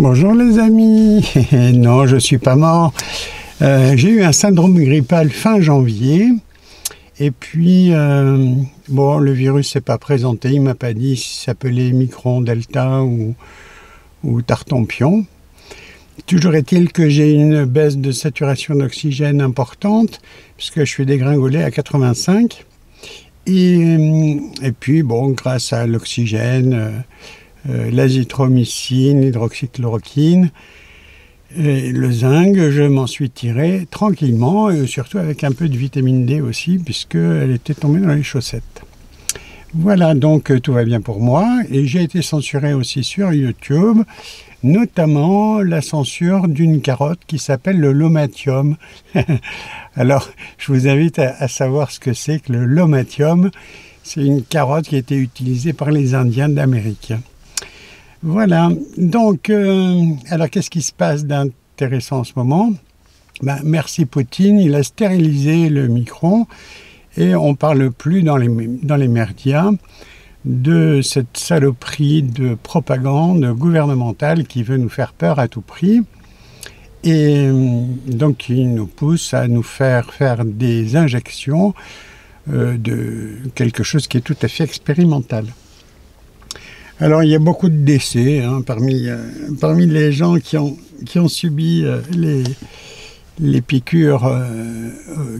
Bonjour les amis. Non, je suis pas mort. J'ai eu un syndrome grippal fin janvier. Et puis, bon, le virus s'est pas présenté. Il m'a pas dit s'il s'appelait Micron, Delta ou Tartampion. Toujours est-il que j'ai une baisse de saturation d'oxygène importante, puisque je suis dégringolé à 85. Et puis, bon, grâce à l'oxygène, l'azithromycine, l'hydroxychloroquine, et le zinc, je m'en suis tiré tranquillement, et surtout avec un peu de vitamine D aussi, puisqu'elle était tombée dans les chaussettes. Voilà, donc tout va bien pour moi, et j'ai été censuré aussi sur YouTube, notamment la censure d'une carotte qui s'appelle le lomatium. Alors, je vous invite à savoir ce que c'est que le lomatium. C'est une carotte qui a été utilisée par les Indiens d'Amérique. Voilà, donc, alors qu'est-ce qui se passe d'intéressant en ce moment? Merci Poutine, il a stérilisé le Micron et on ne parle plus dans les médias de cette saloperie de propagande gouvernementale qui veut nous faire peur à tout prix et donc qui nous pousse à nous faire des injections de quelque chose qui est tout à fait expérimental. Alors, il y a beaucoup de décès parmi les gens qui ont subi les piqûres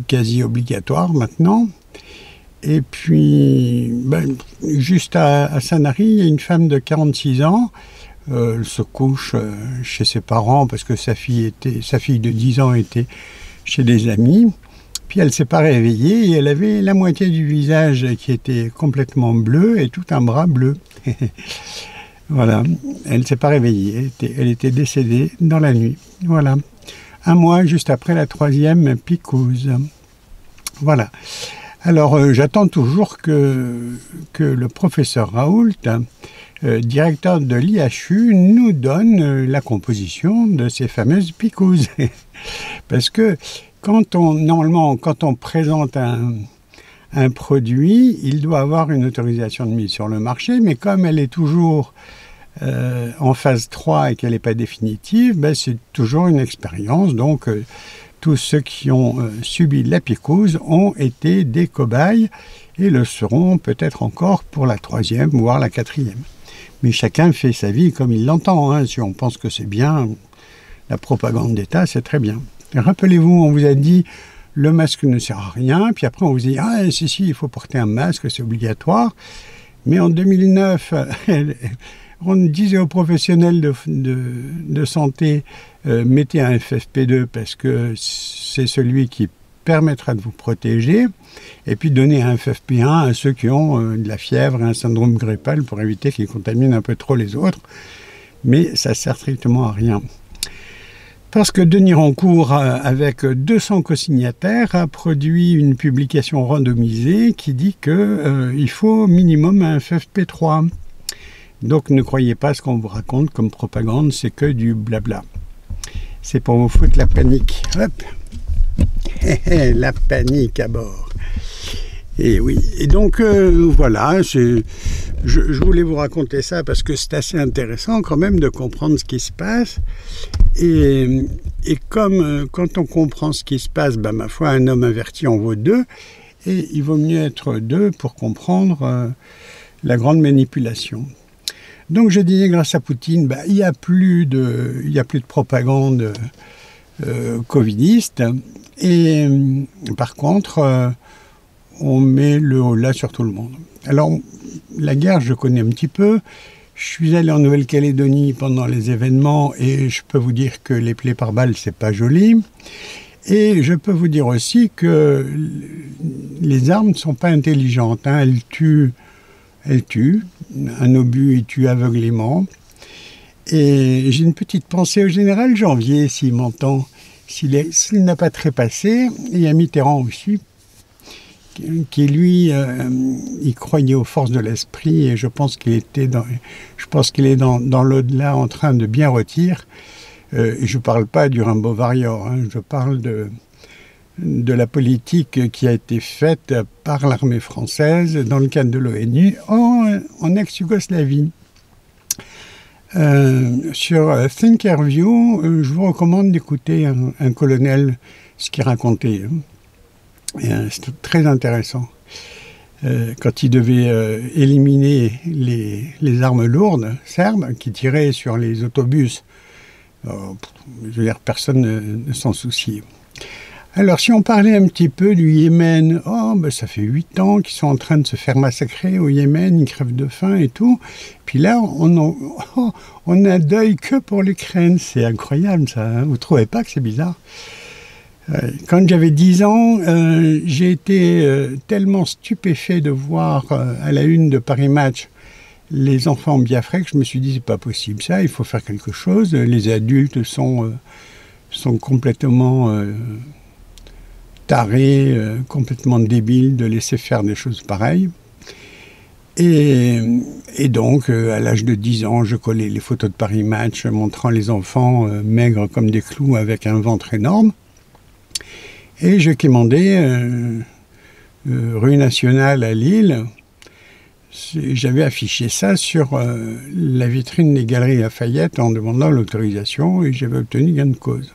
quasi obligatoires maintenant. Et puis, juste à Sanary, il y a une femme de 46 ans. Elle se couche chez ses parents parce que sa fille de 10 ans était chez des amis. Puis elle ne s'est pas réveillée et elle avait la moitié du visage qui était complètement bleu et tout un bras bleu. Voilà, elle ne s'est pas réveillée, elle était décédée dans la nuit. Voilà, un mois juste après la 3e picouse. Voilà. Alors j'attends toujours que le professeur Raoult, directeur de l'IHU, nous donne la composition de ces fameuses picouses. Parce que normalement, quand on présente un produit, il doit avoir une autorisation de mise sur le marché, mais comme elle est toujours en phase 3 et qu'elle n'est pas définitive, c'est toujours une expérience. Donc, tous ceux qui ont subi la picouse ont été des cobayes et le seront peut-être encore pour la 3e, voire la 4e. Mais chacun fait sa vie comme il l'entend. Si on pense que c'est bien, la propagande d'État, c'est très bien. Rappelez-vous, on vous a dit le masque ne sert à rien, puis après on vous dit si, il faut porter un masque, c'est obligatoire. Mais en 2009, on disait aux professionnels de santé mettez un FFP2 parce que c'est celui qui permettra de vous protéger, et puis donner un FFP1 à ceux qui ont de la fièvre et un syndrome grippal pour éviter qu'ils contaminent un peu trop les autres. Mais ça sert strictement à rien. Parce que Denis Rancourt, avec 200 co-signataires, a produit une publication randomisée qui dit qu'il faut minimum un FFP3. Donc ne croyez pas ce qu'on vous raconte comme propagande, c'est que du blabla. C'est pour vous foutre la panique. Hop. La panique à bord. Et oui, et donc voilà, je voulais vous raconter ça parce que c'est assez intéressant quand même de comprendre ce qui se passe. Et comme quand on comprend ce qui se passe, ma foi, un homme averti en vaut deux, et il vaut mieux être deux pour comprendre la grande manipulation. Donc je disais, grâce à Poutine, il n'y a plus de propagande covidiste, et par contre, on met le holà sur tout le monde. Alors, la guerre, je connais un petit peu. Je suis allé en Nouvelle-Calédonie pendant les événements et je peux vous dire que les plaies par balles, c'est pas joli. Et je peux vous dire aussi que les armes ne sont pas intelligentes. Elles tuent. Un obus, il tue aveuglément. Et j'ai une petite pensée au général Janvier, s'il m'entend. S'il n'a pas trépassé, il y a Mitterrand aussi, qui lui, il croyait aux forces de l'esprit, et je pense qu'il est dans l'au-delà en train de bien rôtir. Et je ne parle pas du Rimbaud Warrior, je parle de la politique qui a été faite par l'armée française dans le cadre de l'ONU en ex-Yougoslavie. Sur Thinkerview, je vous recommande d'écouter un colonel, ce qu'il racontait. C'était très intéressant. Quand il devait éliminer les armes lourdes serbes qui tiraient sur les autobus, je veux dire, personne ne s'en souciait. Alors, si on parlait un petit peu du Yémen, ça fait 8 ans qu'ils sont en train de se faire massacrer au Yémen, ils crèvent de faim et tout. Puis là, on n'a d'œil que pour l'Ukraine. C'est incroyable, ça. Hein, vous ne trouvez pas que c'est bizarre? Quand j'avais 10 ans, j'ai été tellement stupéfait de voir à la une de Paris Match les enfants biafrais que je me suis dit, c'est pas possible ça, il faut faire quelque chose. Les adultes sont complètement tarés, complètement débiles de laisser faire des choses pareilles. Et donc, à l'âge de 10 ans, je collais les photos de Paris Match montrant les enfants maigres comme des clous avec un ventre énorme. Et je quémandais rue Nationale à Lille. J'avais affiché ça sur la vitrine des Galeries Lafayette en demandant l'autorisation et j'avais obtenu gain de cause.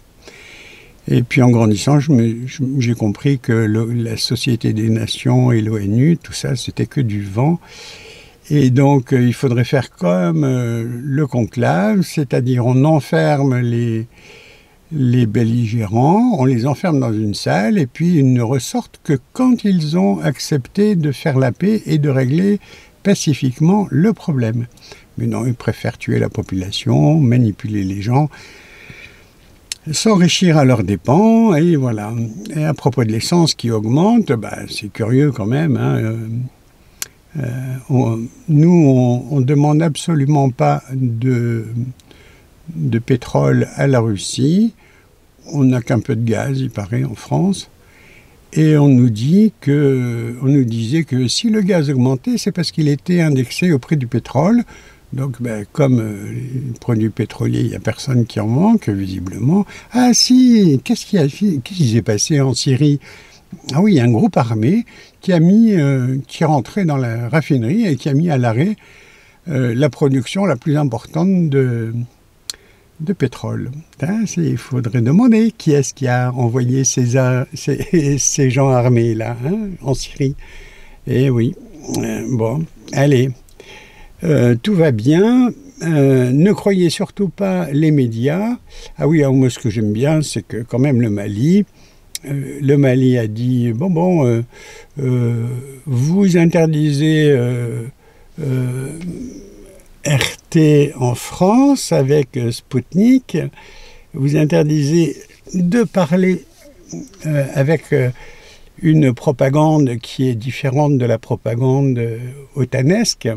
Et puis en grandissant, j'ai compris que la Société des Nations et l'ONU, tout ça, c'était que du vent. Et donc, il faudrait faire comme le conclave, c'est-à-dire on enferme les belligérants, on les enferme dans une salle et puis ils ne ressortent que quand ils ont accepté de faire la paix et de régler pacifiquement le problème. Mais non, ils préfèrent tuer la population, manipuler les gens, s'enrichir à leurs dépens, et voilà. Et à propos de l'essence qui augmente, c'est curieux quand même. Hein, nous, on ne demande absolument pas de pétrole à la Russie. On n'a qu'un peu de gaz, il paraît, en France. Et on nous disait que si le gaz augmentait, c'est parce qu'il était indexé au prix du pétrole. Donc, comme les produits pétroliers, il n'y a personne qui en manque, visiblement. Ah si, qu'est-ce qui s'est passé en Syrie? Ah oui, il y a un groupe armé qui est rentré dans la raffinerie et qui a mis à l'arrêt la production la plus importante de pétrole. Il faudrait demander qui est-ce qui a envoyé ces gens armés-là en Syrie. Eh oui, bon, allez, tout va bien. Ne croyez surtout pas les médias. Ah oui, moi ce que j'aime bien, c'est que quand même le Mali a dit, vous interdisez RT en France avec Sputnik, vous interdisez de parler avec une propagande qui est différente de la propagande otanesque.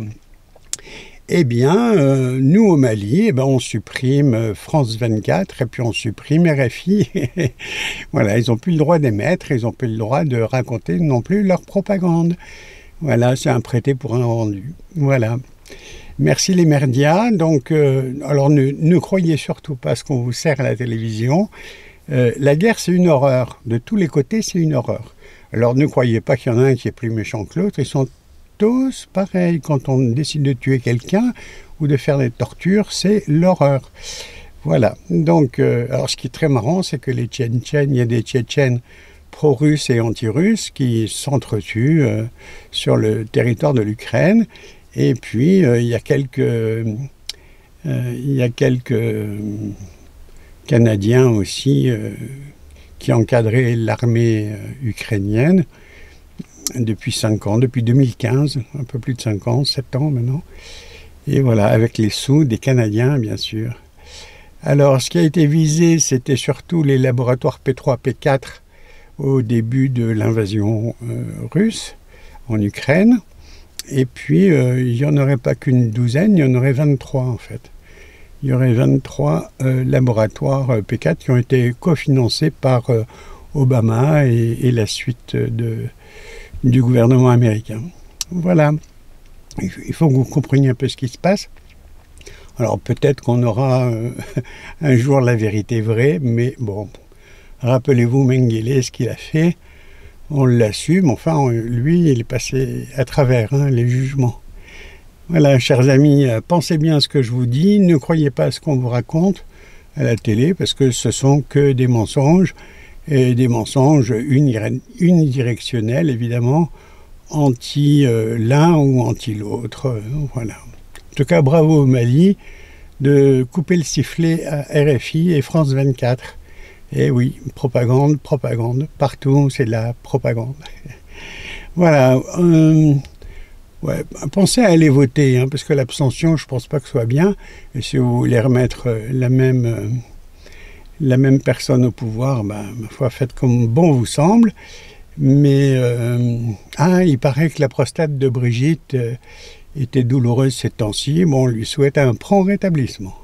Eh bien, nous au Mali, on supprime France 24 et puis on supprime RFI. Voilà, ils n'ont plus le droit d'émettre, ils n'ont plus le droit de raconter non plus leur propagande. Voilà, c'est un prêté pour un rendu. Voilà. Merci les médias. Donc, alors ne croyez surtout pas ce qu'on vous sert à la télévision. La guerre, c'est une horreur. De tous les côtés, c'est une horreur. Alors ne croyez pas qu'il y en a un qui est plus méchant que l'autre. Ils sont tous pareils. Quand on décide de tuer quelqu'un ou de faire des tortures, c'est l'horreur. Voilà. Donc, alors ce qui est très marrant, c'est que les Tchétchènes, il y a des Tchétchènes pro-russes et anti-russes qui s'entretuent sur le territoire de l'Ukraine. Et puis, il y a quelques Canadiens aussi qui encadraient l'armée ukrainienne depuis 5 ans, depuis 2015, un peu plus de 5 ans, 7 ans maintenant. Et voilà, avec les sous des Canadiens, bien sûr. Alors, ce qui a été visé, c'était surtout les laboratoires P3, P4 au début de l'invasion russe en Ukraine. Et puis, il n'y en aurait pas qu'une douzaine, il y en aurait 23 en fait. Il y aurait 23 laboratoires P4 qui ont été cofinancés par Obama et la suite du gouvernement américain. Voilà. Il faut que vous compreniez un peu ce qui se passe. Alors peut-être qu'on aura un jour la vérité vraie, mais bon, rappelez-vous Mengele, ce qu'il a fait. On l'assume, enfin, lui, il est passé à travers les jugements. Voilà, chers amis, pensez bien à ce que je vous dis, ne croyez pas à ce qu'on vous raconte à la télé, parce que ce sont que des mensonges, et des mensonges unidirectionnels, évidemment, anti-l'un ou anti-l'autre. Voilà. En tout cas, bravo au Mali de couper le sifflet à RFI et France 24. Et oui, propagande, propagande, partout c'est de la propagande. Voilà. Ouais, pensez à aller voter, hein, parce que l'abstention, je ne pense pas que ce soit bien. Et si vous voulez remettre la même personne au pouvoir, ma foi, faites comme bon vous semble. Mais il paraît que la prostate de Brigitte était douloureuse ces temps-ci. Bon, on lui souhaite un prompt rétablissement.